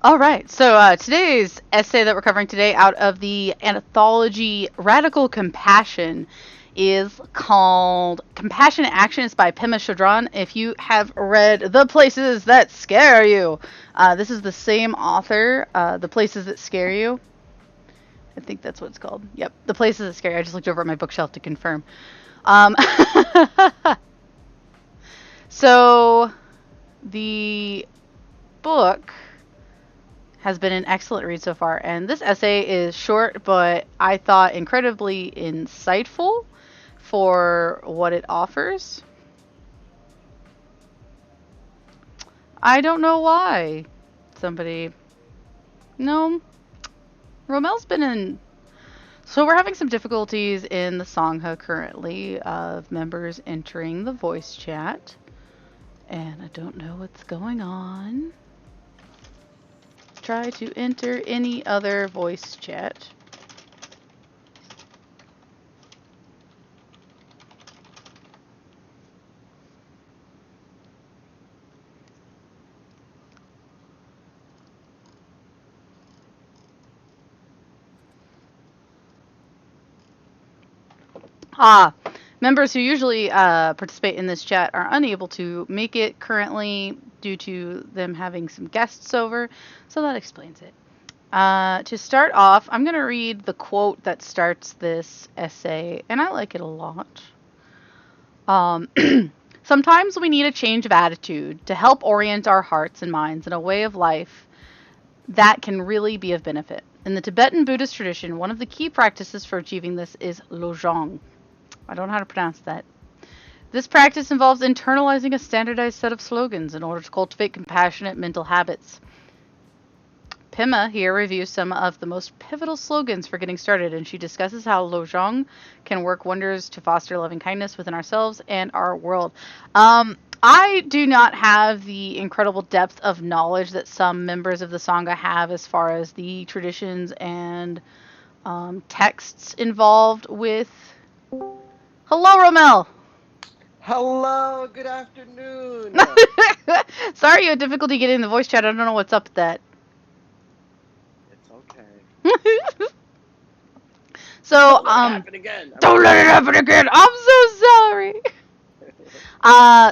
All right. So today's essay that we're covering today out of the anthology Radical Compassion is called Compassionate Actions by Pema Chodron. If you have read The Places That Scare You, this is the same author, The Places That Scare You. I think that's what it's called. Yep, The Places That Scare You. I just looked over at my bookshelf to confirm. Um, so the book has been an excellent read so far. And this essay is short, but I thought incredibly insightful for what it offers. I don't know why. Somebody. No. Romel's been in. So we're having some difficulties in the Sangha currently of members entering the voice chat. And I don't know what's going on. Try to enter any other voice chat. Ah, members who usually participate in this chat are unable to make it currently due to them having some guests over, so that explains it. To start off, I'm going to read the quote that starts this essay, and I like it a lot. Um, Sometimes we need a change of attitude to help orient our hearts and minds in a way of life that can really be of benefit. In the Tibetan Buddhist tradition, one of the key practices for achieving this is lojong. I don't know how to pronounce that. This practice involves internalizing a standardized set of slogans in order to cultivate compassionate mental habits. Pema here reviews some of the most pivotal slogans for getting started, and she discusses how Lojong can work wonders to foster loving kindness within ourselves and our world. I do not have the incredible depth of knowledge that some members of the Sangha have as far as the traditions and texts involved with. Hello, Romel! Hello, good afternoon. Sorry you had difficulty getting the voice chat. I don't know what's up with that. It's okay. so, Don't let it happen again. I'm don't just let it kidding. happen again. I'm so sorry.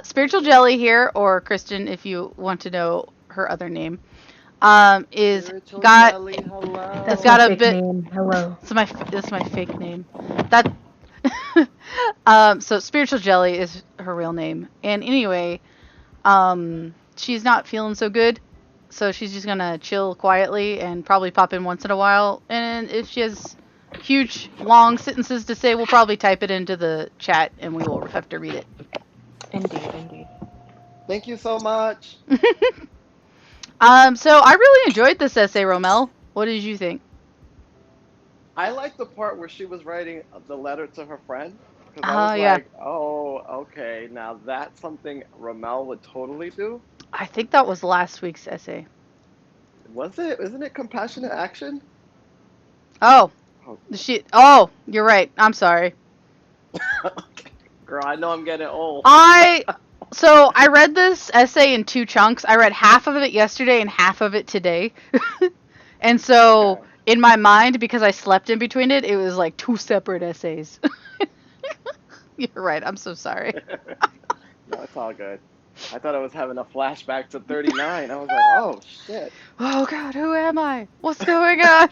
Spiritual Okay. Jelly here, or Kristen, if you want to know her other name, is Spiritual got Jelly, has That's my got a hello. fake bit. name. Hello. This is my fake name. That. So Spiritual Jelly is her real name, and anyway, she's not feeling so good, so she's just gonna chill quietly and probably pop in once in a while. And if she has huge, long sentences to say, we'll probably type it into the chat, and we will have to read Indeed, indeed. Thank you so much. it. So I really enjoyed this essay, Romel. What did you think? I like the part where she was writing the letter to her friend because I was Yeah, like, oh, okay, now that's something Ramel would totally do. I think that was last week's essay. Was it? Isn't it compassionate action? Oh, Okay. You're right. I'm sorry. Okay. Girl, I know I'm getting old. I so I read this essay in two chunks. I read half of it yesterday and half of it today. And so Okay. in my mind, because I slept in between it, it was like two separate essays. You're right. I'm so sorry. No, it's all good. I thought I was having a flashback to 39. I was like, oh shit. Oh God, who am I? What's going on?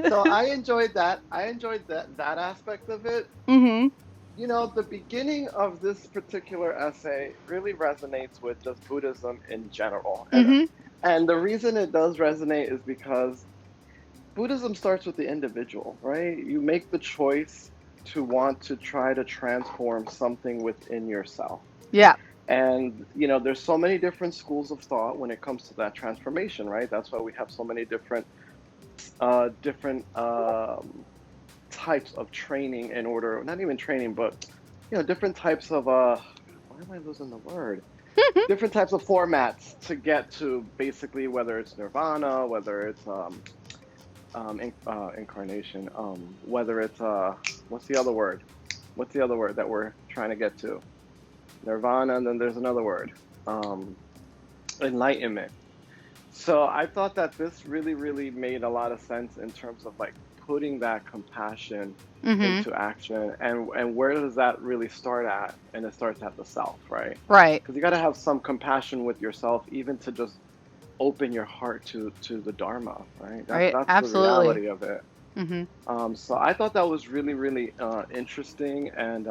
So I enjoyed that. I enjoyed that aspect of it. Mhm. You know, the beginning of this particular essay really resonates with just Buddhism in general. Mhm. And the reason it does resonate is because Buddhism starts with the individual, right? You make the choice to want to try to transform something within yourself. Yeah. And, you know, there's so many different schools of thought when it comes to that transformation, right? That's why we have so many different types of training in order, not even training, but different types of why am I losing the word? Different types of formats to get to basically whether it's nirvana, whether it's incarnation, whether it's what's the other word? What's the other word that we're trying to get to? Nirvana, and then there's another word. Um, enlightenment. So I thought that this really, really made a lot of sense in terms of like putting that compassion Mhm. into action, and where does that really start at? And it starts at the self, right? Right. Because you got to have some compassion with yourself, even to just open your heart to the Dharma, right? Right. That's the Absolutely. reality of it. Mhm. So I thought that was really, really interesting, and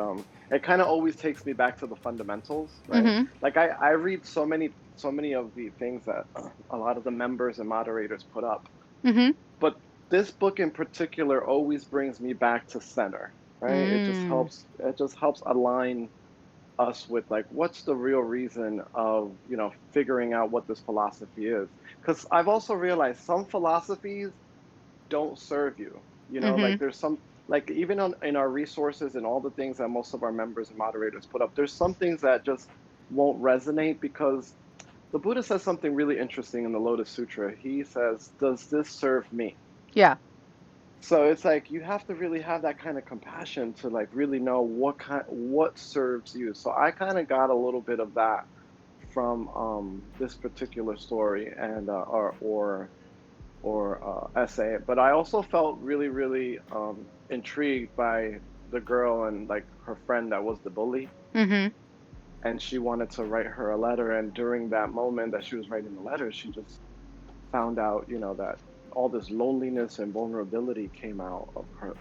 it kind of always takes me back to the fundamentals, right? Mhm. Like I read so many of the things that a lot of the members and moderators put up, Mhm. but this book in particular always brings me back to center, right? Mm. It just helps align us with like what's the real reason of figuring out what this philosophy is. Because I've also realized some philosophies don't serve you. Like Mhm. there's some, like even in our resources and all the things that most of our members and moderators put up, there's some things that just won't resonate because the Buddha says something really interesting in the Lotus Sutra. He says, "Does this serve me?" Yeah. So it's like you have to really have that kind of compassion to like really know what serves you. So I kind of got a little bit of that from this particular story and or essay. But I also felt really, really intrigued by the girl and like her friend that was the bully. Mhm. And she wanted to write her a letter. And during that moment that she was writing the letter, she just found out, that all this loneliness and vulnerability came out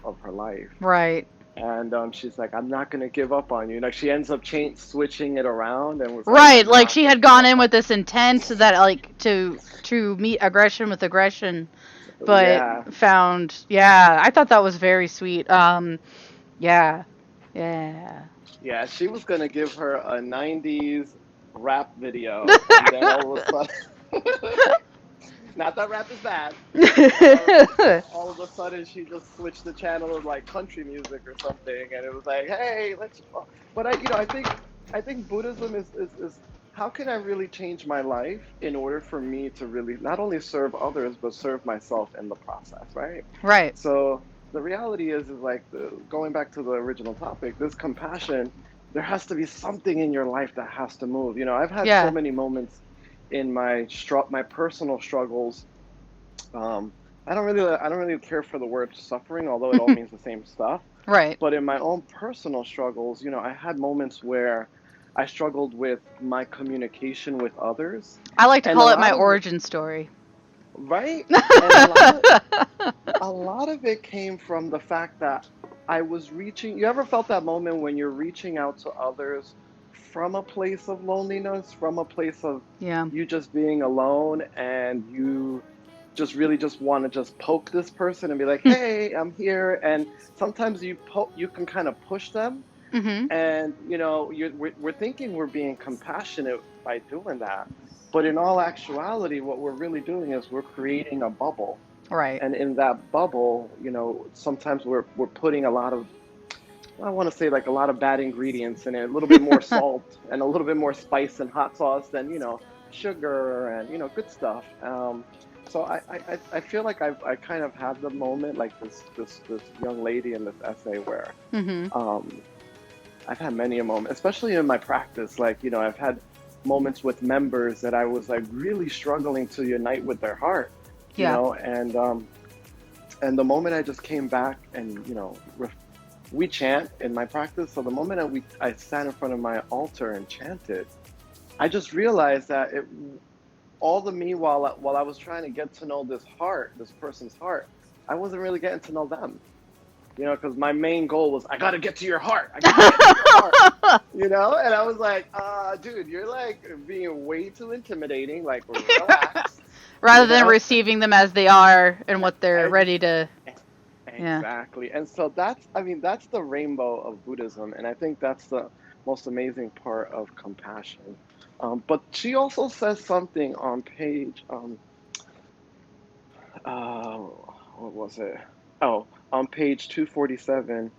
of her life. Right. And she's like, "I'm not gonna give up on you." Like she ends up switching it around and was like, Right. "I'm Like not she gonna had give gone up in on with this intent that like to meet aggression with aggression, you." but Yeah, found, yeah, I thought that was very sweet. Yeah. Yeah. yeah. She was gonna give her a '90s rap video, and then all of a sudden, not that rap is bad, but all of a sudden she just switched the channel to like country music or something, and it was like, "Hey, let's." But I think Buddhism is how can I really change my life in order for me to really not only serve others but serve myself in the process, right? Right. So the reality is like going back to the original topic, this compassion. There has to be something in your life that has to move. I've had so Yeah. many moments in my personal struggles. um, I don't really care for the word suffering, although it all means the same stuff. Right. But in my own personal struggles, I had moments where I struggled with my communication with others, I like to and a call it my lot of it, origin story. right? And a lot of it came from the fact that I was reaching. You ever felt that moment when you're reaching out to others from a place of loneliness, from a place of Yeah. you just being alone, and you just really just want to just poke this person and be like, "Hey, I'm here." And sometimes you can kind of push them, Mhm. and we're thinking we're being compassionate by doing that, but in all actuality, what we're really doing is we're creating a bubble, Right. and in that bubble, sometimes we're putting a lot of, I want to say like a lot of bad ingredients in it, a little bit more salt and a little bit more spice and hot sauce than sugar and good stuff. So I feel like I kind of had the moment like this young lady in this essay where Mhm. um, I've had many a moment, especially in my practice. Like I've had moments with members that I was like really struggling to unite with their heart, Yeah. and the moment I just came back and we chant in my practice. So the moment I sat in front of my altar and chanted, I just realized that all the me while I was trying to get to know this person's heart, I wasn't really getting to know them. Because my main goal was I got to get to your heart. I got to get to your heart. And I was like, dude, you're like being way too intimidating. Like, relax. Rather You than know, receiving them as they are and what they're Ex- ready to. Yeah. exactly. And so that's the rainbow of Buddhism, and I think that's the most amazing part of compassion. But she also says something on page uh, what was it? Oh, on page 247.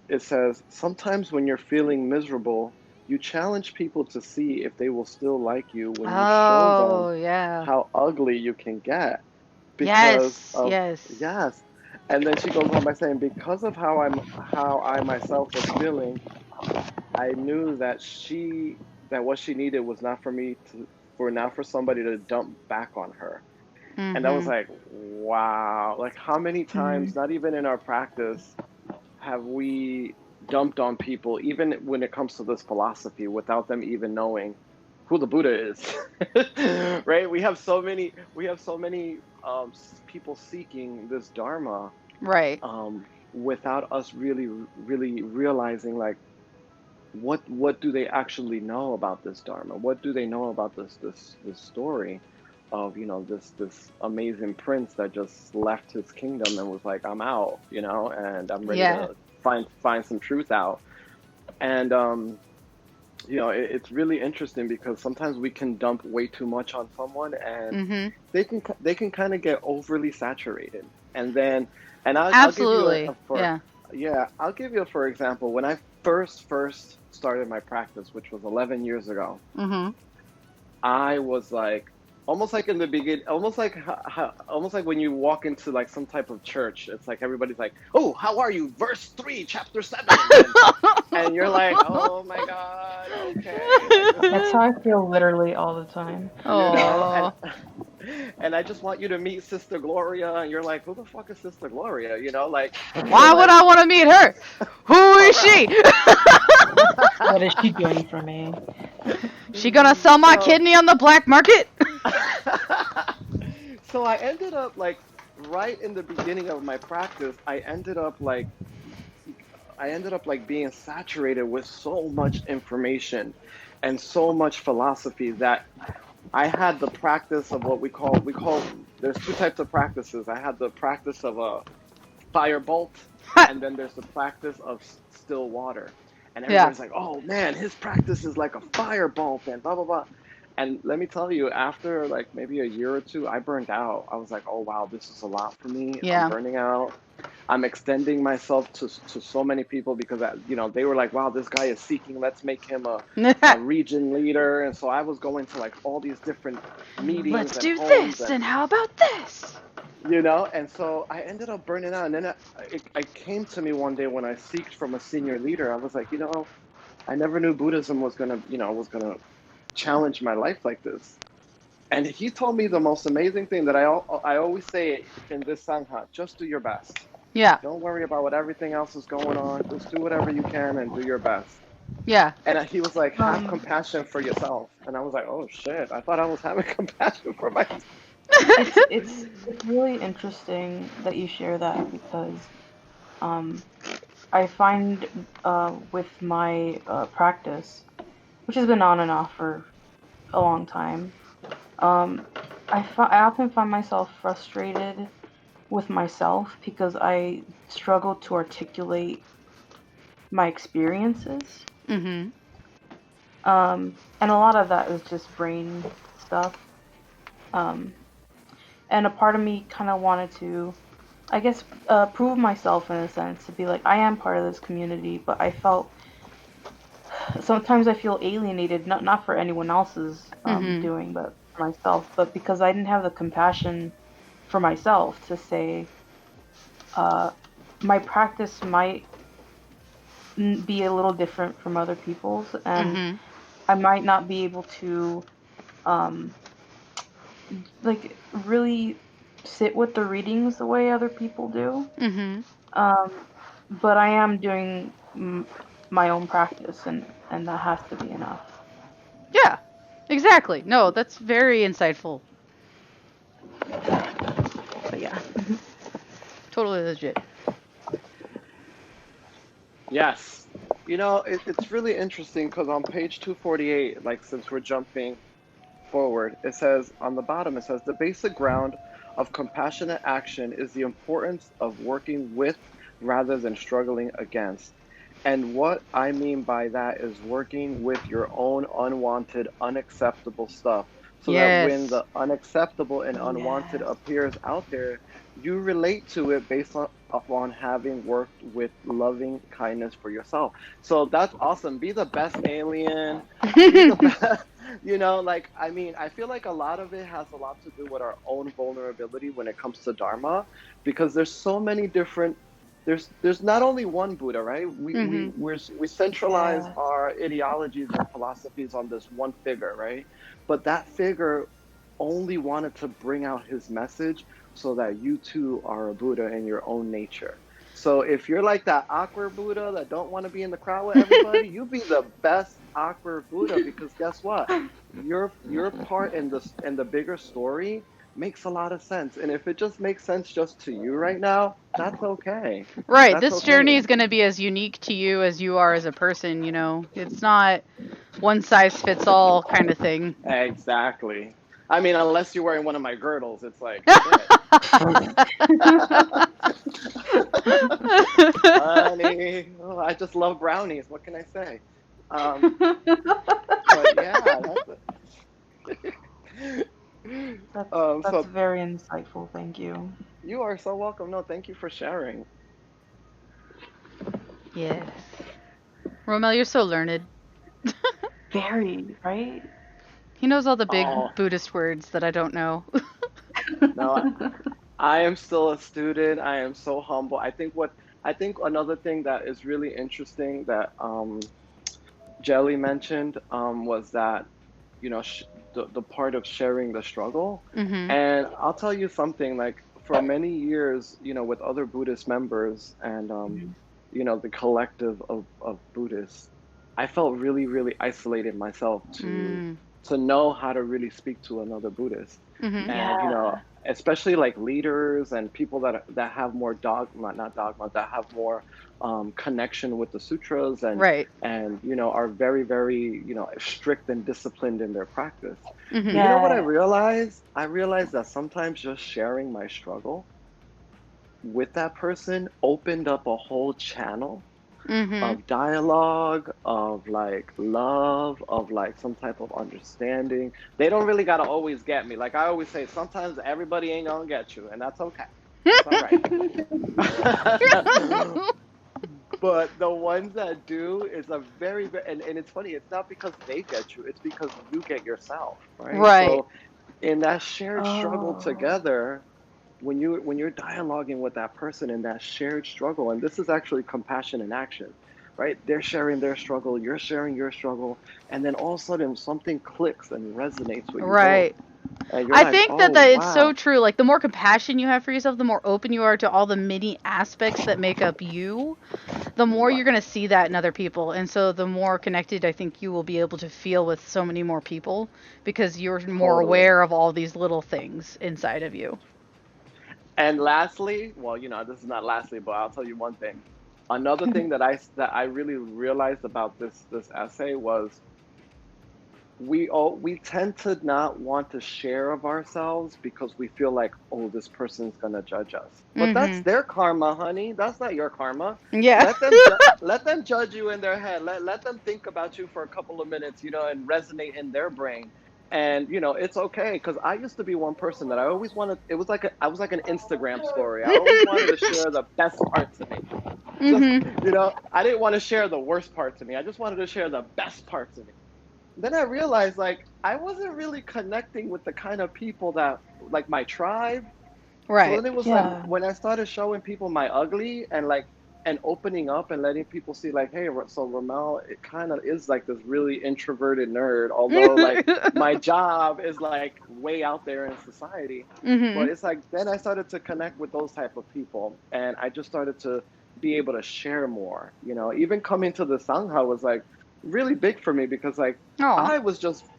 It says, sometimes when you're feeling miserable, you challenge people to see if they will still like you when you show them Oh, yeah. how ugly you can get because Yes. of, Yes. yes. And then she goes on by saying, because of how I myself was feeling, I knew that what she needed was not for me for somebody to dump back on her. And that was Mhm. like, wow. Like how many Mm. times, not even in our practice, have we dumped on people, even when it comes to this philosophy, without them even knowing who the Buddha is? Right? We have so many people seeking this Dharma, Right. without us really realizing like what do they actually know about this Dharma? What do they know about this story of, this amazing prince that just left his kingdom and was like, I'm out, and I'm ready Yeah. to find some truth out. And it's really interesting because sometimes we can dump way too much on someone, and Mhm. they can kind of get overly saturated. And then, and I'll give you Absolutely. Yeah. yeah, I'll give you a for example. When I first started my practice, which was 11 years ago, Mhm. I was like, almost like in the beginning, almost like when you walk into like some type of church, it's like everybody's like, "Oh, how are you? Verse 3, chapter 7," and you're like, "Oh my God, okay, like this That's is, how I feel literally all the time. and Oh. and I just want you to meet Sister Gloria, and you're like, who the fuck is Sister Gloria? Like you're Why would like, I want to meet her? Who for is real. she? What is she doing for me? She gonna sell my So kidney on the black market? so I ended up like right in the beginning of my practice, I ended up like being saturated with so much information and so much philosophy that I had the practice of what we call there's two types of practices. I had the practice of a fire bolt, and then there's the practice of still water. And Yeah. everybody's like, "Oh man, his practice is like a fire bolt and blah blah blah." And let me tell you, after like maybe a year or two, I burned out. I was like, "Oh wow, this is a lot for me. I'm Yeah. burning out. I'm extending myself to so many people because they were like, wow, this guy is seeking. Let's make him a region leader." And so I was going to like all these different meetings Let's and do homes, this, and and how about this? and so I ended up burning out. And then I came to me one day when I seeked from a senior leader. I was like, I never knew Buddhism was gonna challenge my life like this. And he told me the most amazing thing that I always say in this Sangha: just do your best. Yeah. Don't worry about what everything else is going on. Just do whatever you can and do your best. Yeah. And he was like, have Um, compassion for yourself. And I was like, oh shit, I thought I was having compassion for myself. it's really interesting that you share that because um, I find with my practice, which has been on and off for a long time, um, I often find myself frustrated with myself because I struggle to articulate my experiences. Mhm. And a lot of that is just brain stuff. Um, and a part of me kind of wanted to, I guess, prove myself in a sense to be like, I am part of this community, but I felt sometimes I feel alienated, not for anyone else's Mhm. doing, but for myself, but because I didn't have the compassion for myself to say, uh, my practice might be a little different from other people's, and Mhm. I might not be able to um, like really sit with the readings the way other people do. Mhm. Um, but I am doing my own practice, and that has to be enough. Yeah. Exactly. No, that's very insightful. But yeah. Totally legit. Yes. It's really interesting because on page 248, like since we're jumping forward, it says on the bottom, it says the basic ground of compassionate action is the importance of working with rather than struggling against. And what I mean by that is working with your own unwanted, unacceptable stuff so that when Yes. the unacceptable and unwanted Yes. appears out there, you relate to it based upon having worked with loving kindness for yourself. So that's awesome. Be the best alien. Be the best. Like, I mean, I feel like a lot of it has a lot to do with our own vulnerability when it comes to Dharma, because there's so many different there's not only one Buddha, right? Mhm. We centralize Yeah. our ideologies and philosophies on this one figure, right? But that figure only wanted to bring out his message so that you too are a Buddha in your own nature. So if you're like that awkward Buddha that don't want to be in the crowd with everybody, you be the best awkward Buddha because guess what? Your part in the bigger story makes a lot of sense. And if it just makes sense just to you right now, that's okay. Right. That's This journey okay. is going to be as unique to you as you are as a person, you know. It's not one size fits all kind of thing. Exactly. I mean, unless you're wearing one of my girdles, it's like shit. Honey, oh, I just love brownies. What can I say? Um, but yeah, That's so very insightful. Thank you. you are so welcome. No, thank you for sharing. Yes. Romel, you're so learned. Very, right? He knows all the Oh, big Buddhist words that I don't know. no, I am still a student. I am so humble. I think another thing that is really interesting that Jelly mentioned was that the part of sharing the struggle. Mhm. And I'll tell you something, like for many years, with other Buddhist members and Mhm. the collective of Buddhists, I felt really, really isolated myself Mm. to know how to really speak to another Buddhist. Mhm. And Yeah. especially like leaders and people that have more dogma, not dogma, that have more connection with the sutras Right. and are very, very strict and disciplined in their practice. But Mhm. you know what I Yeah. realized? I realized that sometimes just sharing my struggle with that person opened up a whole channel Mhm. of dialogue, of like love, of like some type of understanding. They don't really gotta always get me. Like I always say, sometimes everybody ain't gonna get you, and that's okay. That's all right. But the ones that do is a very, and it's funny, it's not because they get you, it's because you get yourself, right? Right. So in that shared struggle Oh. together, when you're dialoguing with that person in that shared struggle, and this is actually compassion in action, right? They're sharing their struggle, you're sharing your struggle, and then all of a sudden something clicks and resonates with you both. Right. And you're I like, think oh that it's so wow. true. Like the more compassion you have for yourself, the more open you are to all the many aspects that make up you, the more you're Right. going to see that in other people. And so the more connected I think you will be able to feel with so many more people because you're more Totally. aware of all these little things inside of you. And lastly, well, this is not lastly, but I'll tell you one thing. Another thing that I really realized about this essay was we tend to not want to share of ourselves because we feel like, oh, this person's gonna judge us. But that's Mhm. their karma, honey. That's not your karma. Yeah. Let them judge you in their head. Let them think about you for a couple of minutes, and resonate in their brain. And it's okay because I used to be one person that I always wanted. It was like I was like an Instagram story. I always wanted to share the best parts of me. Just Mhm. I didn't want to share the worst parts of me. I just wanted to share the best parts of me. Then I realized like I wasn't really connecting with the kind of people that like my tribe. So Right. then it was like Yeah. when I started showing people my ugly and opening up and letting people see like, hey, so Ramel, it kind of is like this really introverted nerd, although like my job is like way out there in society. But Mhm. it's like then I started to connect with those type of people, and I just started to be able to share more. Even coming to the Sangha was like really big for me because like Oh.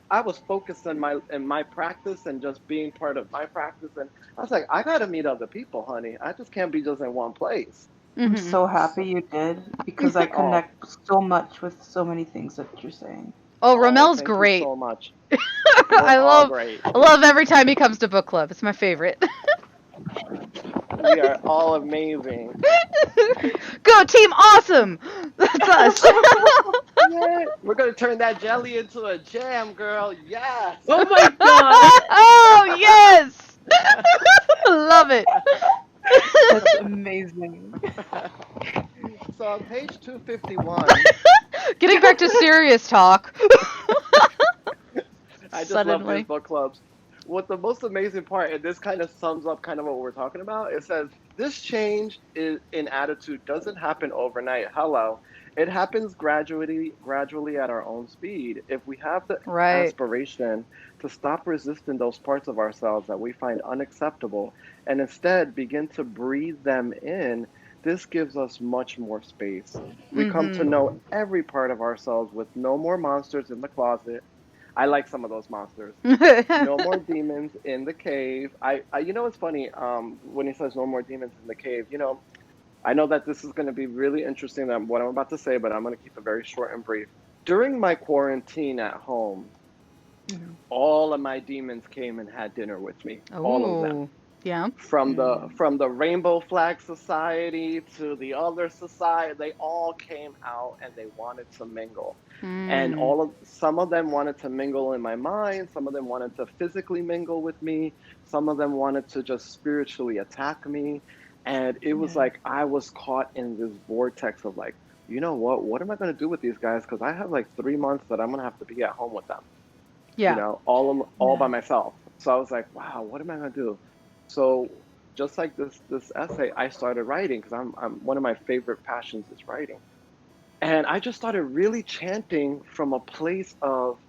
I was focused in my practice and just being part of my practice, and I was like, I gotta meet other people, honey. I just can't be just in one place. I'm Mhm. so happy So, you did because I oh, connect so much with so many things that you're saying. Oh, oh, Romel's thank you great. so much. You're I all love great. I love every time he comes to book club. It's my favorite. We are all amazing. Go team awesome. That's us. Yeah, we're gonna turn that jelly into a jam, girl. Yes. Oh my god, Oh, yes. Love it. that's amazing. So on page 251, Getting back to serious talk. I just love these Suddenly. book clubs. What the most amazing part, and this kind of sums up kind of what we're talking about, it says this change in attitude doesn't happen overnight. Hello. It happens gradually at our own speed. If we have the Right. aspiration to stop resisting those parts of ourselves that we find unacceptable and instead begin to breathe them in, this gives us much more space. We come to know Mm-hmm. every part of ourselves with no more monsters in the closet. I like some of those monsters. No more demons in the cave. You know, it's funny. When he says no more demons in the cave, you know, I know that this is going to be really interesting. What I'm about to say, but I'm going to keep it very short and brief. During my quarantine at home, Mhm. all of my demons came and had dinner with me. All of them, Oh, yeah. Mm. from the Rainbow Flag Society to the other society, they all came out and they wanted to mingle. And Mm. some of them wanted to mingle in my mind, some of them wanted to physically mingle with me, some of them wanted to just spiritually attack me. And it was Yeah. like I was caught in this vortex of like, you know what? What am I going to do with these guys? Because I have like 3 months that I'm going to have to be at home with them, you Yeah. know, all by Yeah. myself. So I was like, wow, what am I gonna do? So just like this essay, I started writing because I'm one of my favorite passions is writing, and I just started really chanting from a place of,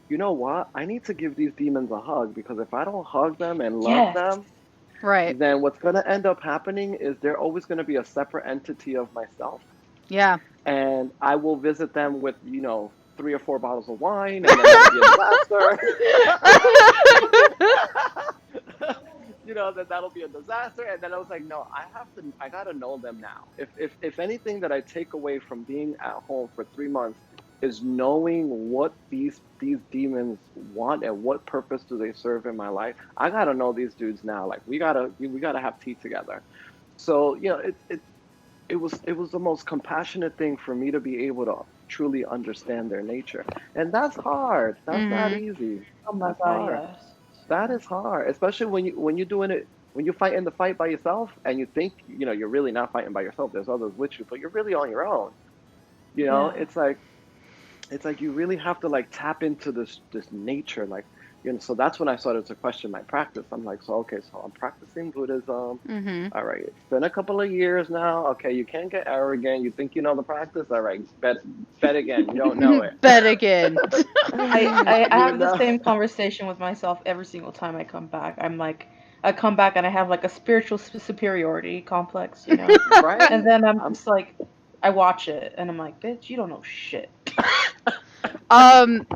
you know what, I need to give these demons a hug because if I don't hug them and love Yes. them, Right. then what's gonna end up happening is they're always gonna be a separate entity of myself, Yeah. and I will visit them with, you know, 3 or 4 bottles of wine, and then that'll be a disaster. You know, that that'll be a disaster. And then I was like, no, I gotta know them now. If anything that I take away from being at home for 3 months is knowing what these demons want and what purpose do they serve in my life, I gotta know these dudes now. Like we gotta have tea together. So you know, it was the most compassionate thing for me to be able to truly understand their nature, and that's hard. That's not Mm-hmm. easy. Oh my That's God, hard. yes. That is hard, especially when you're doing it, when you fight in the fight by yourself and you think, you know, you're really not fighting by yourself. There's others with you, but you're really on your own. You know, Yeah. it's like you really have to like tap into this nature, like, you know. So that's when I started to question my practice. I'm like, so okay, so I'm practicing Buddhism. Mm-hmm. All right, it's been a couple of years now. Okay, you can't get arrogant. You think you know the practice. All right, bet again. You don't know it. Bet again. I You have the know, same conversation with myself every single time I come back. I'm like, I come back and I have like a spiritual superiority complex, you know? And right? then I'm I'm just like, I watch it and I'm like, bitch, you don't know shit.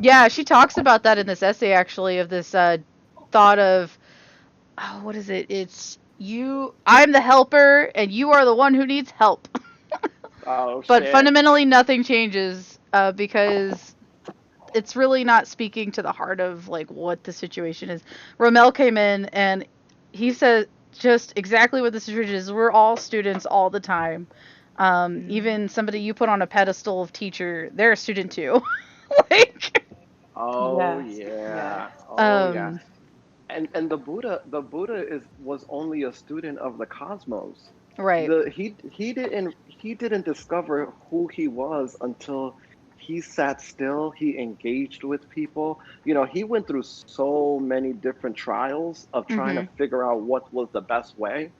Yeah, she talks about that in this essay actually of this thought of, oh, what is it? It's you. I'm the helper, and you are the one who needs help. oh But shit. fundamentally, nothing changes because it's really not speaking to the heart of like what the situation is. Romel came in and he said just exactly what the situation is. We're all students all the time. Mm. Even somebody you put on a pedestal of teacher, they're a student too. Like, Oh Yes, yes. yeah. Oh yeah. um, And the Buddha is was only a student of the cosmos. right. He didn't discover who he was until he sat still, he engaged with people. You know, he went through so many different trials of trying to Mhm. figure out what was the best way,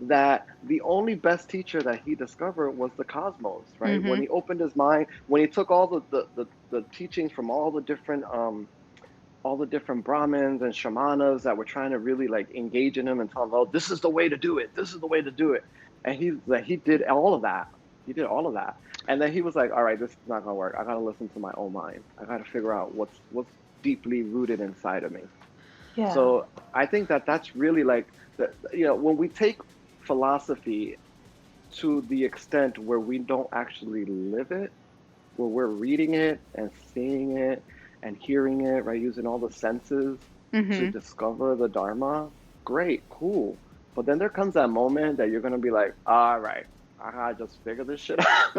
that the only best teacher that he discovered was the cosmos, right? When Mhm. he opened his mind, when he took all the teachings from all the different Brahmins and shamanas that were trying to really like engage in him and tell him, oh, this is the way to do it. This is the way to do it. And he did all of that. He did all of that. And then he was like, all right, this is not gonna work. I gotta listen to my own mind. I gotta figure out what's deeply rooted inside of me. Yeah. So I think that that's really like the, you know, when we take philosophy to the extent where we don't actually live it, where we're reading it and seeing it and hearing it, right? Using all the senses to Mhm. discover the Dharma, great, cool. But then there comes that moment that you're gonna be like, all right, I gotta just figure this shit out.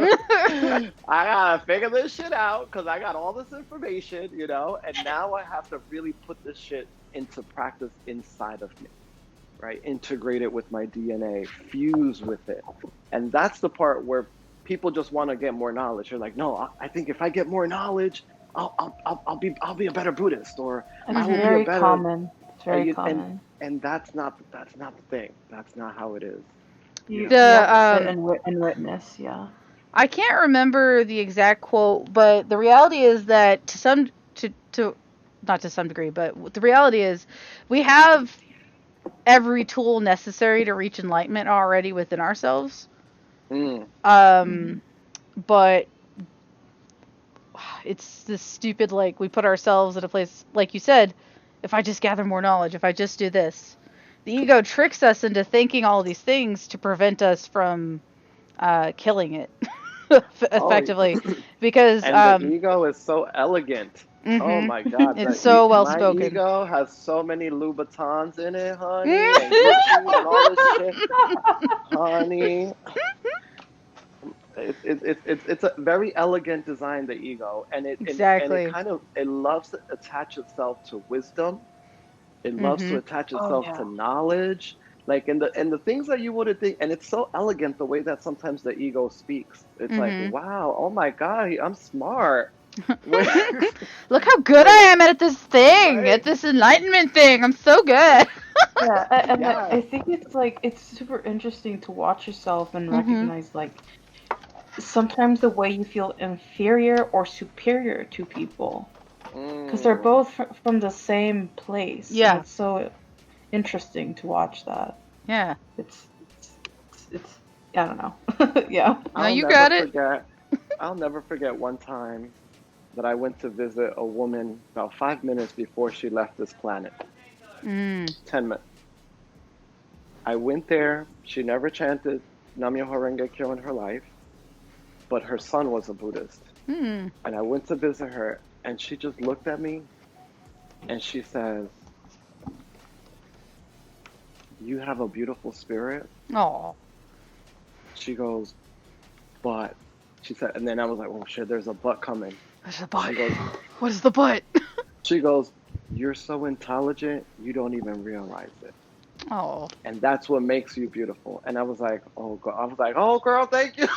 I gotta figure this shit out because I got all this information, you know, and now I have to really put this shit into practice inside of me, right? Integrate it with my DNA, fuse with it. And that's the part where people just want to get more knowledge. They're like, no, I think if I get more knowledge, I'll be a better Buddhist, or I It's will Mhm. be a very better, common. It's and very you, common. and that's not the thing. That's not how it is. You The have to sit and witness. Yeah. I can't remember the exact quote, but the reality is that to not to some degree, but the reality is we have every tool necessary to reach enlightenment already within ourselves. Mm. Hmm. Um, but it's this stupid, like, we put ourselves in a place, like you said, if I just gather more knowledge, if I just do this, the ego tricks us into thinking all these things to prevent us from killing it Oh, effectively, because and the ego is so elegant. Oh mhm, my God, it's so well my spoken. ego has so many Louboutins in it, honey, and Gucci's and all this shit, honey. It's a very elegant design, the ego, and it Exactly. kind of it loves to attach itself to wisdom. It loves to Mhm. attach Oh itself to yeah. knowledge, like in the things that you wouldn't think, and it's so elegant the way that sometimes the ego speaks. It's like, Mhm. wow, oh my God, I'm smart. When, Look how good when, I am at this thing, right? at this enlightenment thing. I'm so good. Yeah, and I Yes. think it's like it's super interesting to watch yourself and Mhm. recognize like sometimes the way you feel inferior or superior to people because they're Mm. both from the same place, and Yeah. it's so interesting to watch that. Yeah. It's I don't know. Yeah. No, I'll you never got it. forget. I'll never forget one time that I went to visit a woman about 5 minutes before she left this planet. Mm. 10 minutes. I went there. She never chanted Nam-myoho Renge Kyo in her life, but her son was a Buddhist. Mm. And I went to visit her, and she just looked at me and she says, "You have a beautiful spirit." Oh. She goes, "But," she said, and then I was like, "Oh shit, there's a but coming." What's the butt? She goes, What is the butt? she goes, "You're so intelligent, you don't even realize it. Oh. And that's what makes you beautiful." And I was like, "Oh, girl," I was like, "Oh, girl, thank you."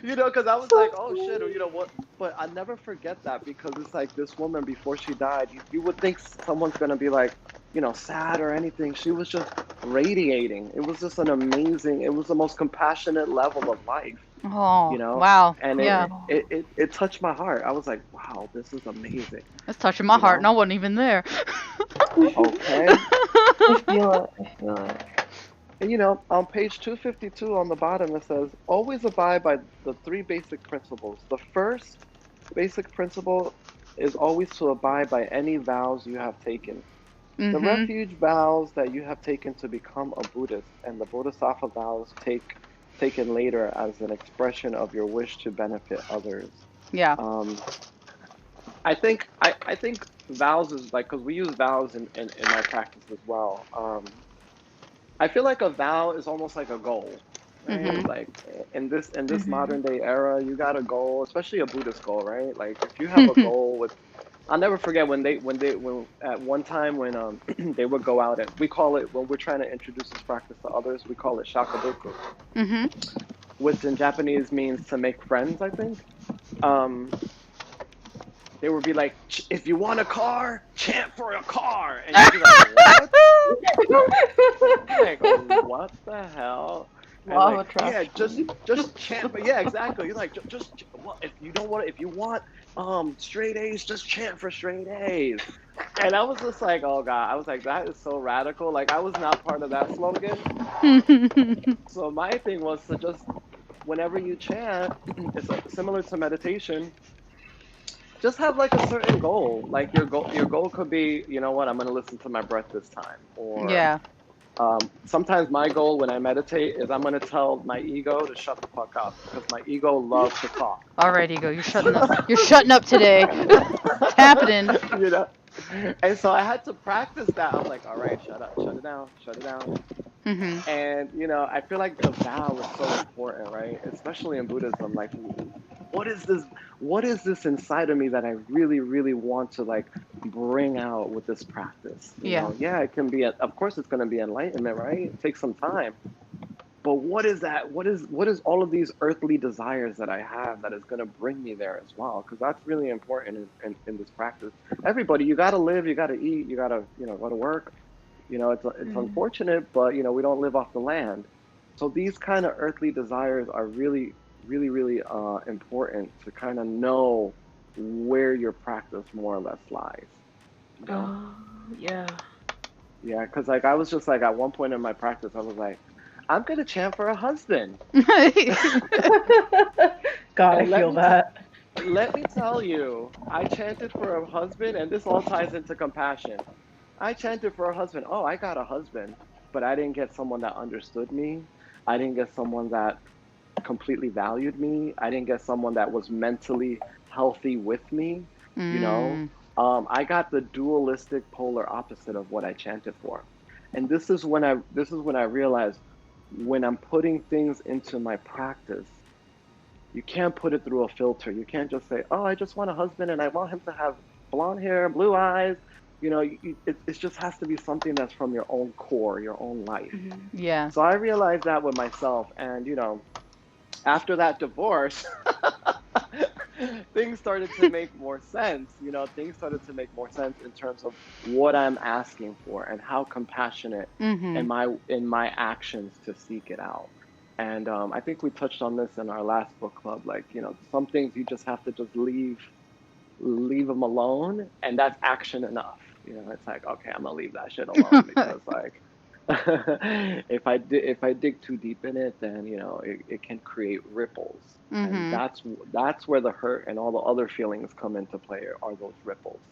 Because I was like, So "Oh shit," sweet. what? But I never forget that because it's like this woman before she died, you would think someone's gonna be like, sad or anything. She was just radiating. It was just an amazing. It was the most compassionate level of life, you Oh. know. Wow. And Yeah. it touched my heart. I was like, "Wow, this is amazing," That's touching my you heart, and know. I wasn't even there. Okay. I feel it. I feel it. And on page 252 on the bottom, it says, always abide by the three basic principles. The first basic principle is always to abide by any vows you have taken. The Mhm. refuge vows that you have taken to become a Buddhist, and the Bodhisattva vows taken later as an expression of your wish to benefit others. Yeah. Um, I think vows is like, because we use vows in my practice as well. I feel like a vow is almost like a goal, right? Mhm. Like in this Hmm. modern day era, you got a goal, especially a Buddhist goal, right? Like if you have a goal with, I'll never forget when at one time when they would go out, and we call it, when we're trying to introduce this practice to others, we call it shakabuku, Mhm. which in Japanese means to make friends, I think. Um, they would be like, if you want a car, chant for a car, and you'd be like, what? You're like, what the hell? And Law of like, yeah, just attraction. just chant. But yeah, exactly. You're like, just well, if you don't want, if you want straight A's, just chant for straight A's. And I was just like, oh God, I was like, that is so radical. Like I was not part of that slogan. So my thing was to just, whenever you chant, it's similar to meditation. Just have like a certain goal. Like your goal could be, you know what, I'm gonna listen to my breath this time, or Yeah. sometimes my goal when I meditate is I'm going to tell my ego to shut the fuck up because my ego loves to talk. All right, ego. You're shutting up. You're shutting up today. It's happening. you know? And so I had to practice that. I'm like, all right, shut up, shut it down, shut it down. Mhm. And, I feel like the vow is so important, right? Especially in Buddhism. Like, what is this? What is this inside of me that I really, really want to like bring out with this practice? Yeah. Yeah, it can be, of course, it's going to be enlightenment, right? It takes some time. But what is that? What is all of these earthly desires that I have that is going to bring me there as well? Because that's really important in this practice. Everybody, you got to live, you got to eat, you got to go to work. It's Mhm. unfortunate, but we don't live off the land. So these kind of earthly desires are really, really, really important to kind of know where your practice more or less lies. You know? Oh, yeah. Yeah, because like I was just like at one point in my practice, I was like, I'm gonna chant for a husband, God, I and feel that. let me tell you, I chanted for a husband, and this all ties into compassion. I chanted for a husband. Oh, I got a husband, but I didn't get someone that understood me. I didn't get someone that completely valued me. I didn't get someone that was mentally healthy with me. You know, Mm. I got the dualistic polar opposite of what I chanted for, and this is when I realized when I'm putting things into my practice, you can't put it through a filter. You can't just say, "Oh, I just want a husband and I want him to have blonde hair, blue eyes." You know, it just has to be something that's from your own core, your own life. Hmm. Yeah. So I realized that with myself, and after that divorce, things started to make more sense. Things started to make more sense in terms of what I'm asking for and how compassionate Mhm. am I in my actions to seek it out. And I think we touched on this in our last book club. Like, some things you just have to just leave them alone, and that's action enough. It's like, okay, I'm gonna leave that shit alone because like if I dig too deep in it, then it can create ripples, and Mhm. that's where the hurt and all the other feelings come into play, are those ripples.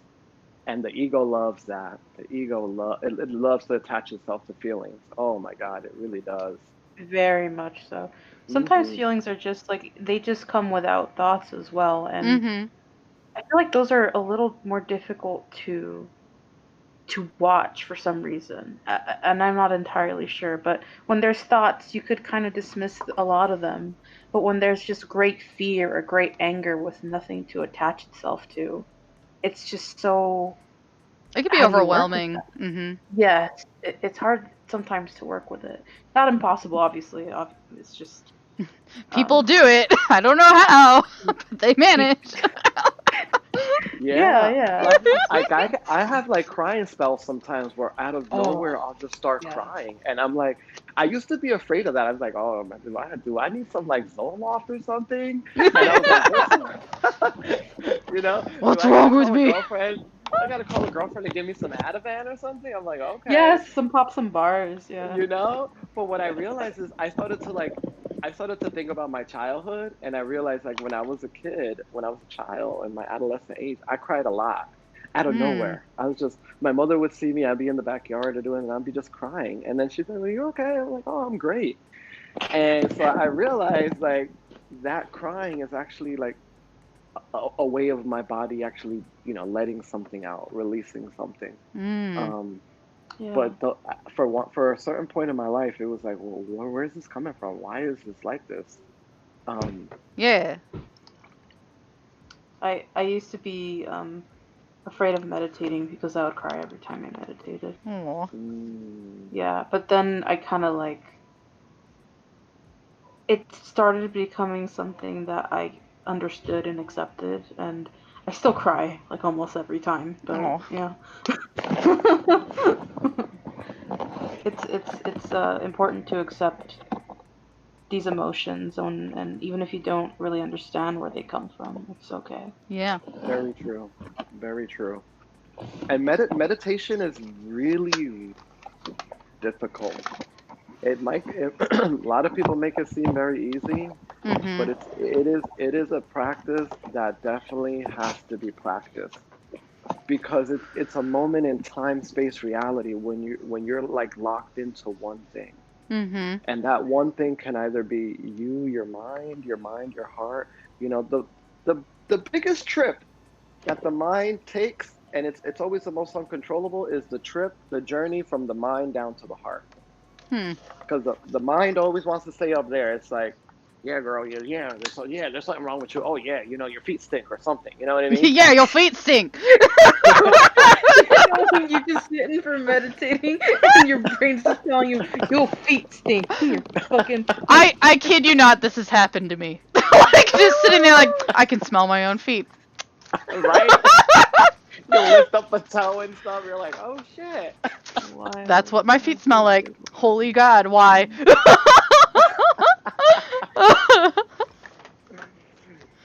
And the ego loves that. The ego it loves to attach itself to feelings. Oh my God, it really does. Very much so. Sometimes Hmm. feelings are just like they just come without thoughts as well, and Mhm. I feel like those are a little more difficult to watch for some reason. And I'm not entirely sure, but when there's thoughts, you could kind of dismiss a lot of them. But when there's just great fear or great anger with nothing to attach itself to, it's just so. It could be How do you work with overwhelming. that? Mhm. Yeah, it's hard sometimes to work with it. Not impossible, obviously. It's just People um, do it. I don't know how, but they manage. yeah, Yeah, yeah. I have like crying spells sometimes where out of Oh, nowhere I'll just start yeah. crying, and I'm like, I used to be afraid of that. I was like, oh man, do I need some like Zoloft or something? And I was like, this is, do What's I gotta wrong with call a me? girlfriend? I gotta call a girlfriend to give me some Ativan or something? I'm like, okay, Yes, some pops and bars, yeah. But what I realized is I started to think about my childhood, and I realized like when I was a kid, when I was a child in my adolescent age, I cried a lot out of Mm. nowhere. I was just My mother would see me, I'd be in the backyard or doing, and I'd be just crying, and then she'd be like, "Are you okay?" I'm like, "Oh, I'm great." And so I realized like that crying is actually like a way of my body actually, letting something out, releasing something. Mm. Um, Yeah. but for a certain point in my life, it was like, well, where is this coming from? Why is this like this? Um, Yeah. I used to be afraid of meditating because I would cry every time I meditated. Aw. mm, Yeah, but then I kind of like it started becoming something that I understood and accepted, and I still cry like almost every time, but Aw. yeah. It's important to accept these emotions, and even if you don't really understand where they come from, it's okay. Yeah. very true, very true. And meditation is really difficult. A lot of people make it seem very easy, but Mhm. it is a practice that definitely has to be practiced, because it's a moment in time, space, reality when you're like locked into one thing. Mhm. And that one thing can either be you, your heart. The biggest trip that the mind takes, and it's always the most uncontrollable, is the journey from the mind down to the heart. Hmm. Because the mind always wants to stay up there. It's like, yeah, girl, there's something wrong with you. Oh yeah, your feet stink or something. You know what I mean? Yeah, your feet stink. When you're just sitting for meditating and your brain's just telling you your feet stink. Your fucking feet. I kid you not, this has happened to me. Like just sitting there like I can smell my own feet. Right? You lift up a toe and stuff. You're like, oh shit. That's Wild. what my feet smell like. Absolutely Holy God, why?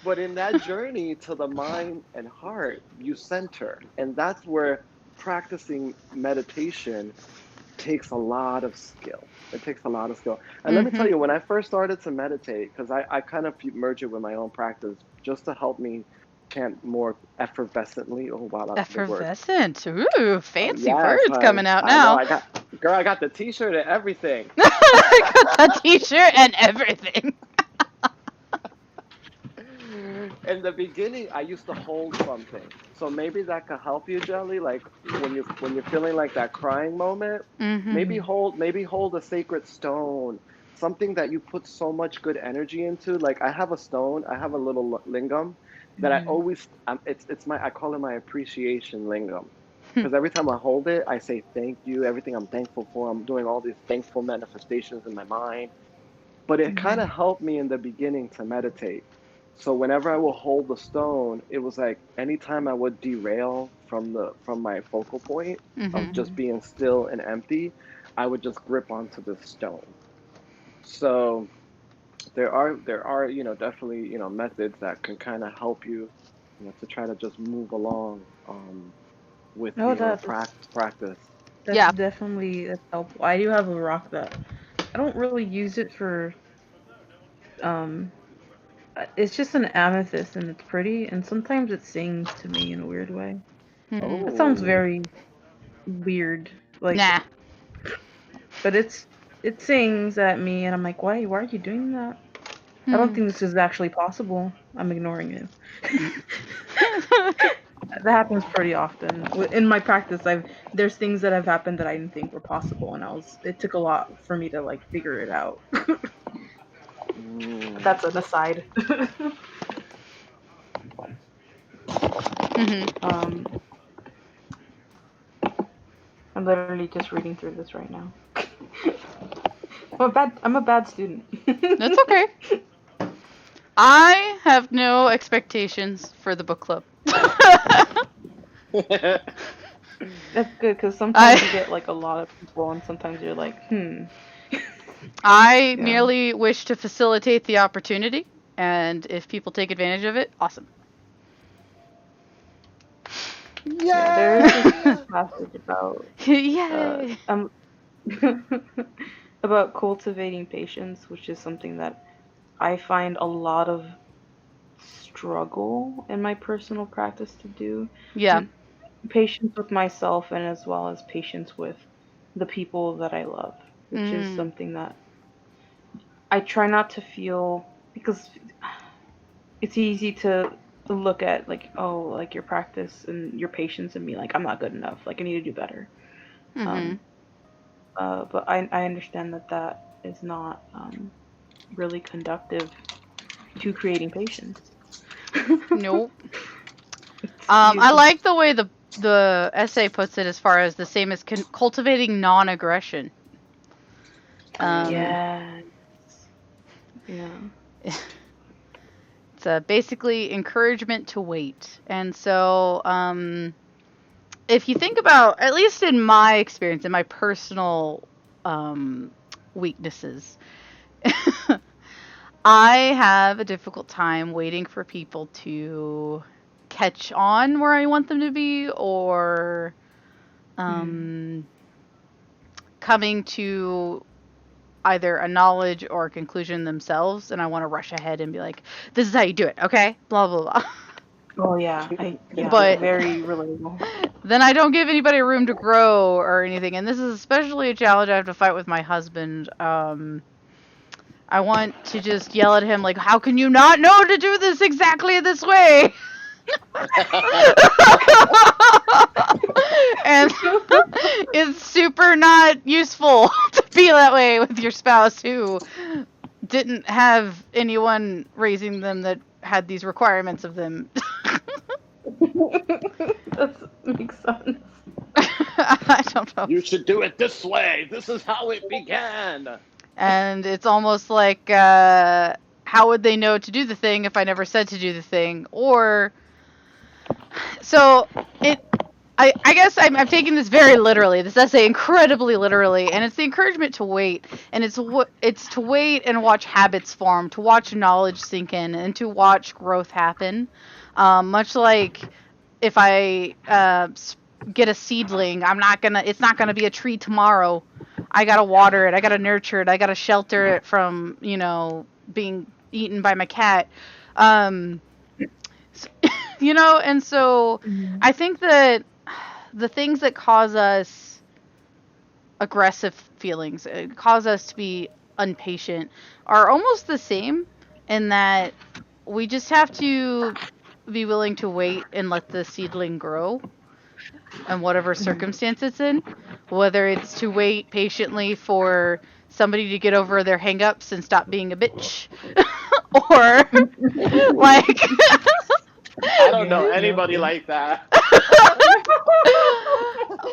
But in that journey to the mind and heart, you center. And that's where practicing meditation takes a lot of skill. It takes a lot of skill. And let me tell Mhm. you, when I first started to meditate, because I kind of merge it with my own practice just to help me chant more effervescently. Oh, wow, that's a big word. Effervescent. Ooh, fancy Yes, words honey. coming out I know. now. Girl, I got the t-shirt and everything. I got the t-shirt and everything. In the beginning, I used to hold something. So maybe that could help you, Jelly. Like when you're feeling like that crying moment, Mhm. maybe hold a sacred stone, something that you put so much good energy into. Like I have a stone, I have a little lingam that I Mhm. always it's my I call it my appreciation lingam. Because every time I hold it, I say thank you, everything I'm thankful for. I'm doing all these thankful manifestations in my mind. But it kind Mhm. of helped me in the beginning to meditate. So whenever I would hold the stone, it was like anytime I would derail from my focal point of Mhm. just Mhm. being still and empty, I would just grip onto the stone. So there are definitely methods that can kind of help you to try to just move along with No, your that's practice. that's Yeah. definitely that's helpful. I do have a rock that I don't really use it for. Um, it's just an amethyst and it's pretty, and sometimes it sings to me in a weird way. Mhm. That sounds Oh. very weird, like, Nah. but it sings at me, and I'm like, why are you doing that? I don't Hmm. think this is actually possible. I'm ignoring it. That happens pretty often in my practice. There's things that have happened that I didn't think were possible, and it took a lot for me to like figure it out. Mm. That's an aside. Mhm. um, I'm literally just reading through this right now. I'm a bad student. That's okay. I have no expectations for the book club. That's good because sometimes I you get like a lot of people, and sometimes you're like, hmm. I Yeah. merely wish to facilitate the opportunity, and if people take advantage of it, awesome. Yeah, there is this Yay! passage about uh Yay. um about cultivating patience, which is something that I find a lot of struggle in my personal practice to do. Yeah. And patience with myself and as well as patience with the people that I love, which is Mm. something that I try not to feel because it's easy to look at like, oh, like your practice and your patience and be like, I'm not good enough, like I need to do better. Mhm. Um, but I understand that that is not really conductive to creating patience. Nope. You I just like the way the essay puts it as far as the same as cultivating non-aggression. Um, yeah, yeah. it's basically encouragement to wait. And so, if you think about, at least in my experience, in my personal um, weaknesses, I have a difficult time waiting for people to catch on where I want them to be, or Mm. um, coming to either a knowledge or a conclusion themselves, and I want to rush ahead and be like, "This is how you do it, okay?" Blah blah blah. Oh yeah, yeah, But very relatable. then I don't give anybody room to grow or anything, and this is especially a challenge I have to fight with my husband. I want to just yell at him like, "How can you not know to do this exactly this way?" And it's super not useful to be that way with your spouse who didn't have anyone raising them that had these requirements of them. That makes sense. I don't know. You should do it this way. This is how it began. And it's almost like, how would they know to do the thing if I never said to do the thing? Or so it. I guess I'm taking this very literally, this essay incredibly literally, and it's the encouragement to wait, and it's to wait and watch habits form, to watch knowledge sink in, and to watch growth happen. Much like if I get a seedling, it's not gonna be a tree tomorrow. I gotta water it, I gotta nurture it, I gotta shelter it from, being eaten by my cat. Um, and so Mhm. I think that the things that cause us aggressive feelings, cause us to be impatient, are almost the same in that we just have to be willing to wait and let the seedling grow and whatever Mhm. circumstance it's in, whether it's to wait patiently for somebody to get over their hangups and stop being a bitch, or like, I don't know Yep, yep, anybody yep. like that.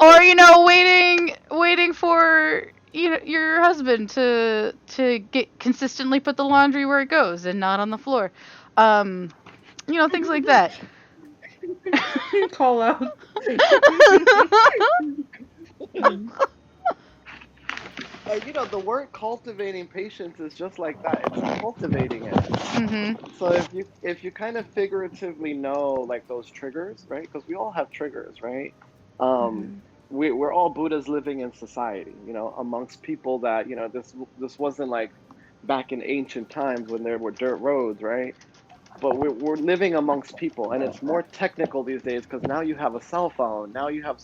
or waiting for your husband to get consistently put the laundry where it goes and not on the floor, um things like that. Call out. Mhm. And the word cultivating patience is just like that. It's cultivating it. Mhm. So if you kind of figuratively know like those triggers, right? Because we all have triggers, right? Um, Mhm. we're all Buddhas living in society, amongst people that this wasn't like back in ancient times when there were dirt roads, right? But we're living amongst people, and it's more technical these days because now you have a cell phone, now you have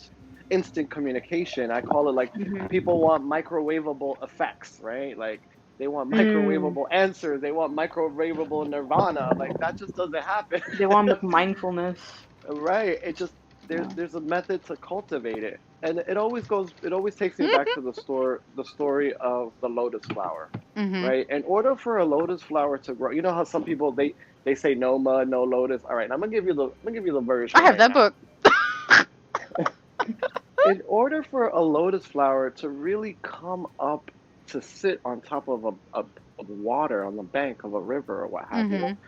instant communication. I call it like Mhm. people want microwavable effects, right? Like they want Mm. microwavable answers, they want microwavable nirvana. Like that just doesn't happen. They want like mindfulness. Right. It just Yeah. there's a method to cultivate it. And it always takes me back to the story of the lotus flower. Mhm. Right? In order for a lotus flower to grow, you know how some people they say no mud, no lotus. All right, I'm gonna give you the I version have right that now. book. In order for a lotus flower to really come up to sit on top of water on the bank of a river or what have you, Mhm.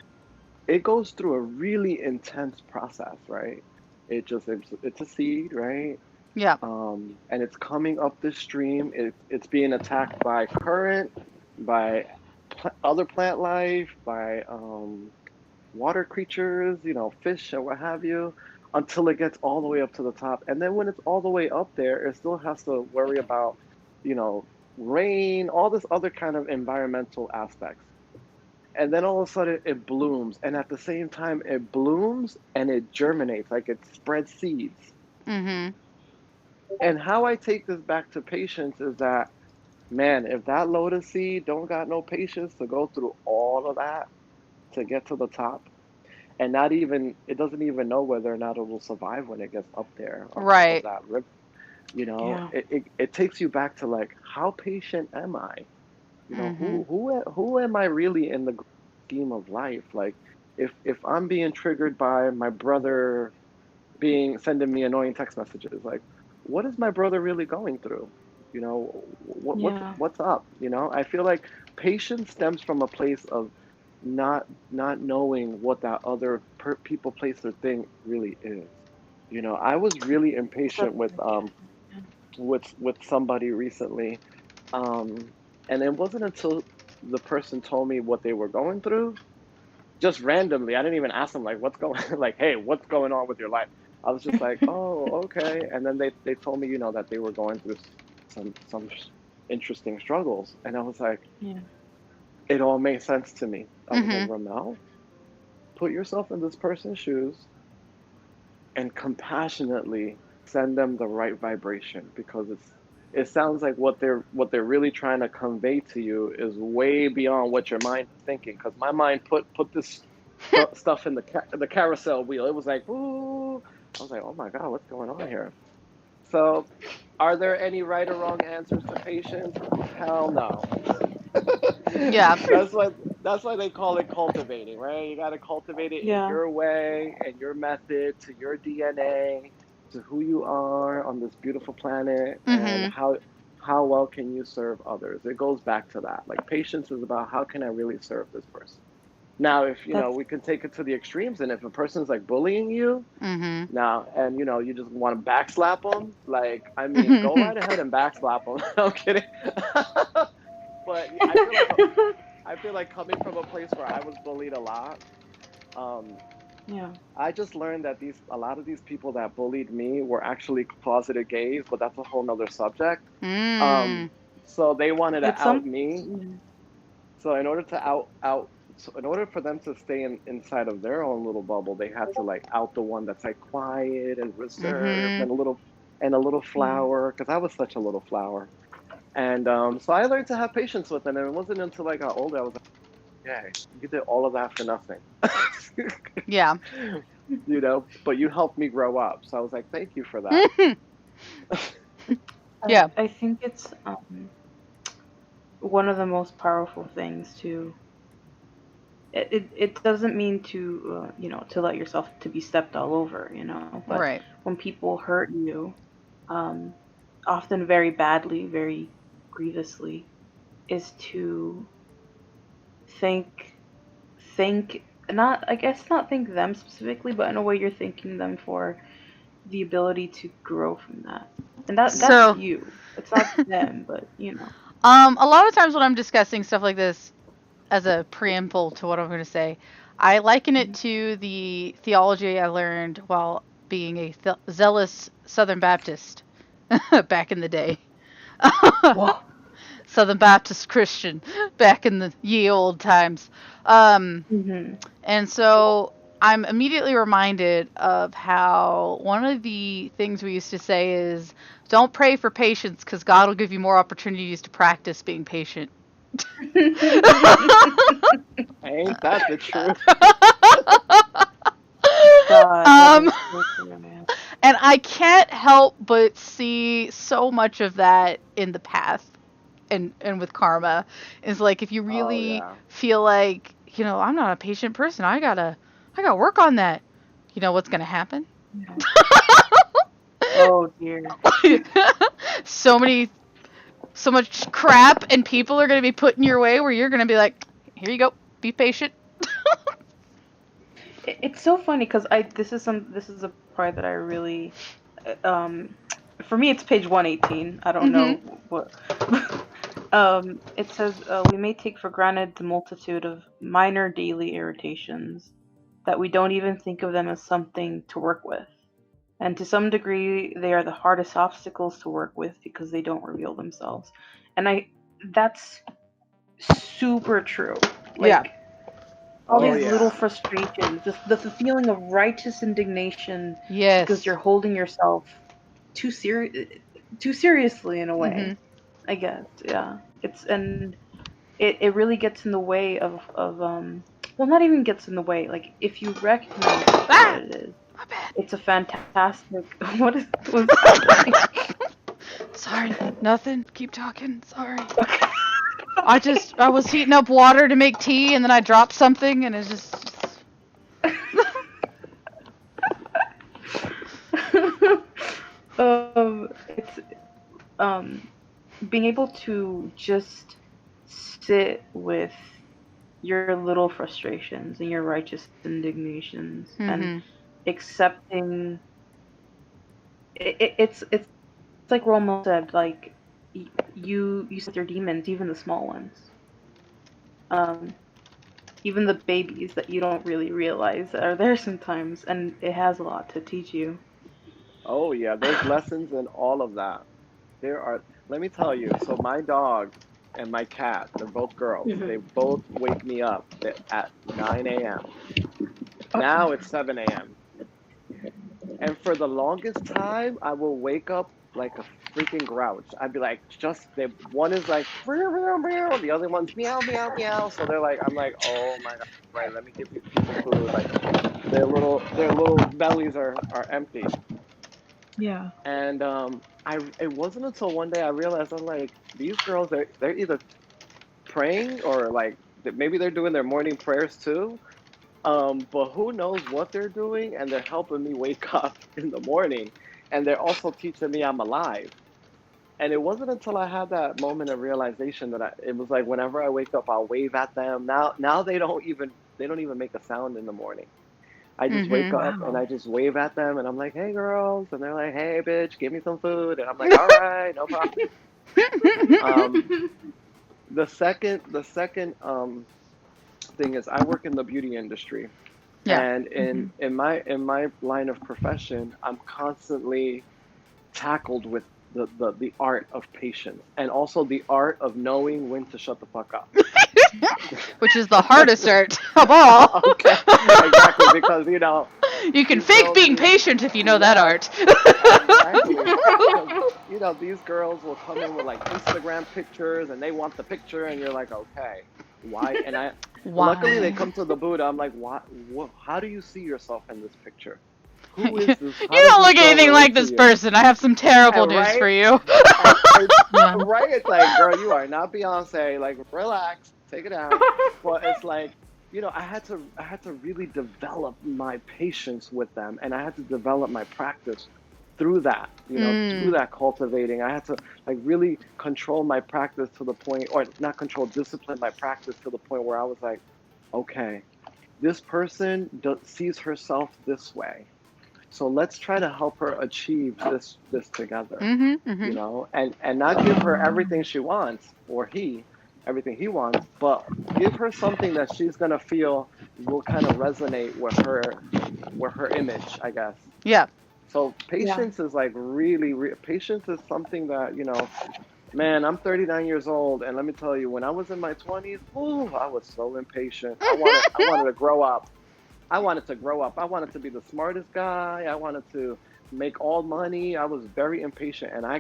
it goes through a really intense process, right? It's a seed, right? Yeah. And it's coming up this stream. It's being attacked by current, by other plant life, by water creatures, fish and what have you, until it gets all the way up to the top. And then when it's all the way up there, it still has to worry about, you know, rain, all this other kind of environmental aspects. And then all of a sudden it blooms. And at the same time, it blooms and it germinates, like it spreads seeds. Mhm. And how I take this back to patience is that, man, if that lotus seed don't got no patience to go through all of that to get to the top, and not even it doesn't even know whether or not it will survive when it gets up there on top of Right. that river. Yeah. It takes you back to like, how patient am I? Mhm. Who am I really in the scheme of life? Like, if I'm being triggered by my brother being sending me annoying text messages, like, what is my brother really going through? Yeah. What's up? I feel like patience stems from a place of not knowing what that other people, place, or thing really is. I was really impatient Accept with it. Yeah. somebody recently, um, and it wasn't until the person told me what they were going through, just randomly. I didn't even ask them like, what's going like, hey, what's going on with your life? I was just like, oh, okay. And then they told me, that they were going through some interesting struggles, and I was like, Yeah. it all made sense to me. I was like, Mhm. Ramel, put yourself in this person's shoes and compassionately send them the right vibration, because it sounds like what they're really trying to convey to you is way beyond what your mind is thinking. Because my mind put this stuff in the carousel wheel. It was like, ooh. I was like, oh my god, what's going on here? So, are there any right or wrong answers to patience? Hell no. Yeah. That's why they call it cultivating, right? You got to cultivate it in Yeah. your way and your method, to your DNA, to who you are on this beautiful planet, and Mhm. how well can you serve others. It goes back to that. Like, patience is about, how can I really serve this person? Now, if That's we can take it to the extremes, and if a person's like bullying you Mhm. now, and you just want to backslap them, like, I mean, go right ahead and backslap them. I'm kidding. But I feel like coming from a place where I was bullied a lot, um, yeah. I just learned that a lot of these people that bullied me were actually closeted gays, but that's a whole nother subject. Um, Mm. so they wanted to It's out some. me. Yeah. So in order to so in order for them to stay inside of their own little bubble, they had to like out the one that's like quiet and reserved Mhm. and a little Yeah. flower, because I was such a little flower. And so I learned to have patience with it, and it wasn't until I got older I was like, okay, you did all of that for nothing. Yeah. But you helped me grow up. So I was like, thank you for that. Yeah. I think it's one of the most powerful things to. It doesn't mean to to let yourself to be stepped all over, but Right. when people hurt you, um, often very badly, very grievously, is to thank thank not I guess not thank them specifically, but in a way you're thanking them for the ability to grow from that. And that's So, you. It's not them, but a lot of times when I'm discussing stuff like this, as a preamble to what I'm going to say, I liken it to the theology I learned while being a zealous Southern Baptist back in the day. Well, Southern Baptist Christian back in the ye old times. Um, hmm and so I'm immediately reminded of how one of the things we used to say is don't pray for patience because God will give you more opportunities to practice being patient. Ain't that the truth? God, that um, is so true, man. and I can't help but see so much of that in the path and with karma is like if you Oh really yeah. feel like I'm not a patient person, I gotta work on that. You know what's gonna happen? Yeah. Oh dear. so many so much crap and people are gonna be put in your way where you're gonna be like, here you go, be patient. It's so funny because I this is a part that I really um for me it's page 118. I don't know Mhm. what it says we may take for granted the multitude of minor daily irritations that we don't even think of them as something to work with. And to some degree they are the hardest obstacles to work with because they don't reveal themselves. And I that's super true. Yeah. Like all Oh these little yeah. frustrations, the feeling of righteous indignation because Yes. you're holding yourself too seriously in a way. Mhm. I guess, yeah. It really gets in the way of well, not even gets in the way. Like if you recognize it for what Ah, it is, my bad. it's a fantastic. What's happening? Sorry, nothing. Keep talking. Sorry. I was heating up water to make tea and then I dropped something and it's just It's being able to just sit with your little frustrations and your righteous indignations and Mhm. accepting it's like Romo said, like you sit with your demons, even the small ones, um even the babies that you don't really realize are there sometimes, and it has a lot to teach you. Oh yeah. There's lessons in all of that. There are. Let me tell you. So my dog and my cat, they're both girls. They Mhm. both wake me up at 9 a.m. Okay. Now it's 7 a.m. And for the longest time, I will wake up like a freaking grouch. I'd be like, one is like, meow, meow, meow, the other one's meow, meow, meow. So I'm like, oh my God, right, let me give these people food. Like their little bellies are empty. Yeah. And it wasn't until one day I realized I'm like, these girls, they're either praying or like maybe they're doing their morning prayers too. But who knows what they're doing, and they're helping me wake up in the morning, and they're also teaching me I'm alive. And it wasn't until I had that moment of realization that it was like whenever I wake up, I'll wave at them. Now they don't even. they don't even make a sound in the morning. I just wake Mhm. up and Wow. I just wave at them and I'm like, hey girls, and they're like, hey bitch, give me some food, and I'm like, all right, no problem. Um, the second thing is I work in the beauty industry, Yeah. and Mhm. in my line of profession, I'm constantly tackled with the art of patience and also the art of knowing when to shut the fuck up. Which is the hardest art of all. Okay, exactly, because You can these fake girls being need, patient if you know that yes, art. exactly, because these girls will come in with like Instagram pictures and they want the picture and you're like, okay, why? And luckily they Why? come to the Buddha. I'm like, what, how do you see yourself in this picture? Who You is this? How does don't this look girl anything like relate to this you? person. I have some terrible And news for right, you. and it's Yeah. right. It's like, girl, you are not Beyonce. Like, relax, take it down. But it's like, I had to really develop my patience with them, and I had to develop my practice through that. Through Mm. that cultivating, I had to like really control my practice to the point, or not control, discipline my practice to the point where I was like, okay, this person sees herself this way, so let's try to help her achieve this together, Mhm. Mhm. and not give her everything she wants, or he everything he wants, but give her something that she's gonna feel will kind of resonate with her image, I guess. Yeah. So Yeah. patience is like really, patience is something that, man, I'm 39 years old, and let me tell you, when I was in my 20s, ooh, I was so impatient. I wanted to grow up. I wanted to grow up. I wanted to be the smartest guy. I wanted to make all money. I was very impatient. And I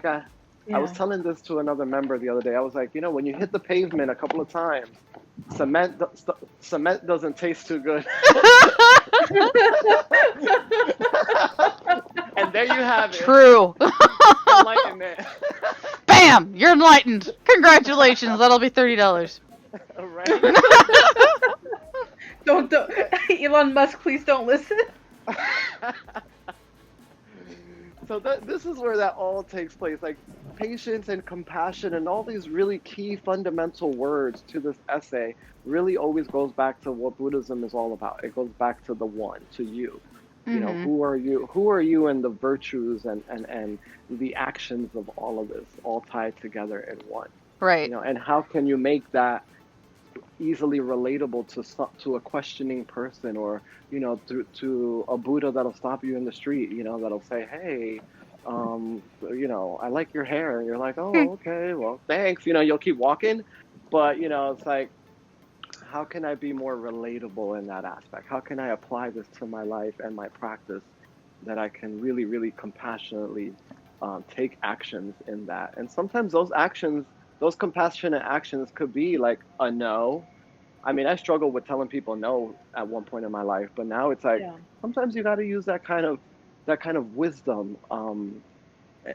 was Yeah. telling this to another member the other day. I was like, when you hit the pavement a couple of times, cement doesn't taste too good. And there you have it. True. Enlightenment. Bam! You're enlightened. Congratulations. That'll be $30. Right? Don't Elon Musk, please don't listen. So this is where that all takes place, like patience and compassion and all these really key fundamental words to this essay really always goes back to what Buddhism is all about. It goes back to the one, to you. Mhm. Who are you and the virtues and the actions of all of this all tied together in one. Right. And how can you make that easily relatable to a questioning person, or to a Buddha that'll stop you in the street, that'll say, hey, I like your hair, and you're like, oh, okay, well, thanks, you'll keep walking, but it's like, how can I be more relatable in that aspect? How can I apply this to my life and my practice, that I can really, really compassionately take actions in that? And sometimes those actions, those compassionate actions, could be like a no. I mean, I struggled with telling people no at one point in my life, but now it's like, Yeah. sometimes you got to use that kind of wisdom,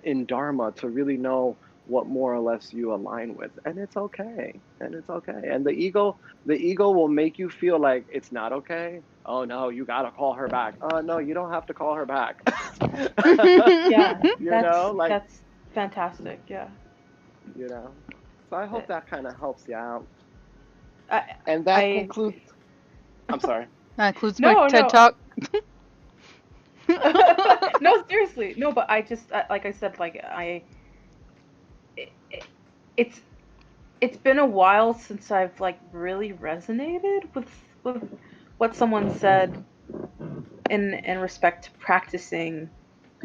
in Dharma, to really know what more or less you align with, and it's okay, and the ego will make you feel like it's not okay. Oh no, you got to call her back. Oh no, you don't have to call her back. Yeah. That's Like, that's fantastic. Yeah. you know so I hope It- that kind of helps you out, I and that I concludes. I'm sorry. That includes my no, TED no. Talk. No, seriously. No, but I just like I said, like it, it, it's it's been a while since I've like really resonated with what someone said in respect to practicing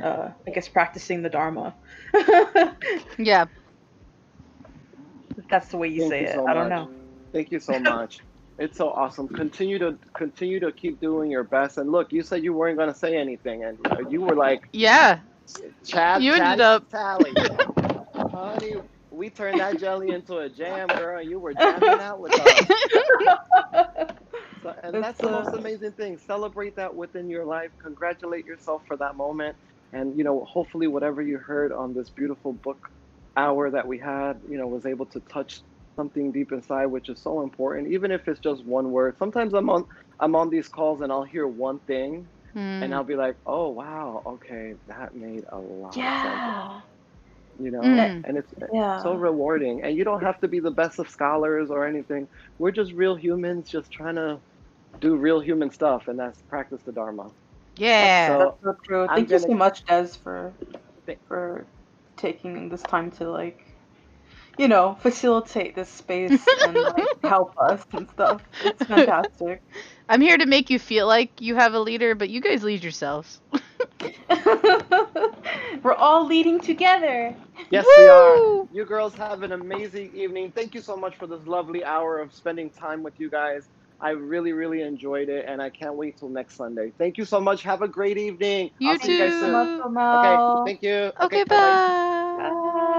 I guess practicing the Dharma. Yeah. If that's the way you Thank say you it. so I don't much. know. Thank you so much. It's so awesome. Continue to keep doing your best. And look, you said you weren't going to say anything, and you were like, Yeah. You ended chatty up. Sally, honey. We turned that jelly into a jam, girl. You were jamming out with us. So, and that's It's the most amazing thing. Celebrate that within your life. Congratulate yourself for that moment. And, hopefully whatever you heard on this beautiful book hour that we had, was able to touch something deep inside, which is so important, even if it's just one word. Sometimes I'm on these calls and I'll hear one thing and Mm. I'll be like, oh, wow, okay, that made a lot of sense. yeah. Uh, Mm. And it's so yeah. rewarding. And you don't have to be the best of scholars or anything. We're just real humans, just trying to do real human stuff, and that's practice the Dharma. Yeah. So That's so true. I'm Thank you gonna so much, Des, th- for taking this time to like, facilitate this space and like help us and stuff. It's fantastic. I'm here to make you feel like you have a leader, but you guys lead yourselves. We're all leading together. yes, we are. Woo! You girls have an amazing evening. Thank you so much for this lovely hour of spending time with you guys. I really, really enjoyed it, and I can't wait till next Sunday. Thank you so much. Have a great evening. I'll You see you Thank you guys so soon. much, too. Okay, Romel. thank you. Okay, Okay, bye bye. bye. Bye.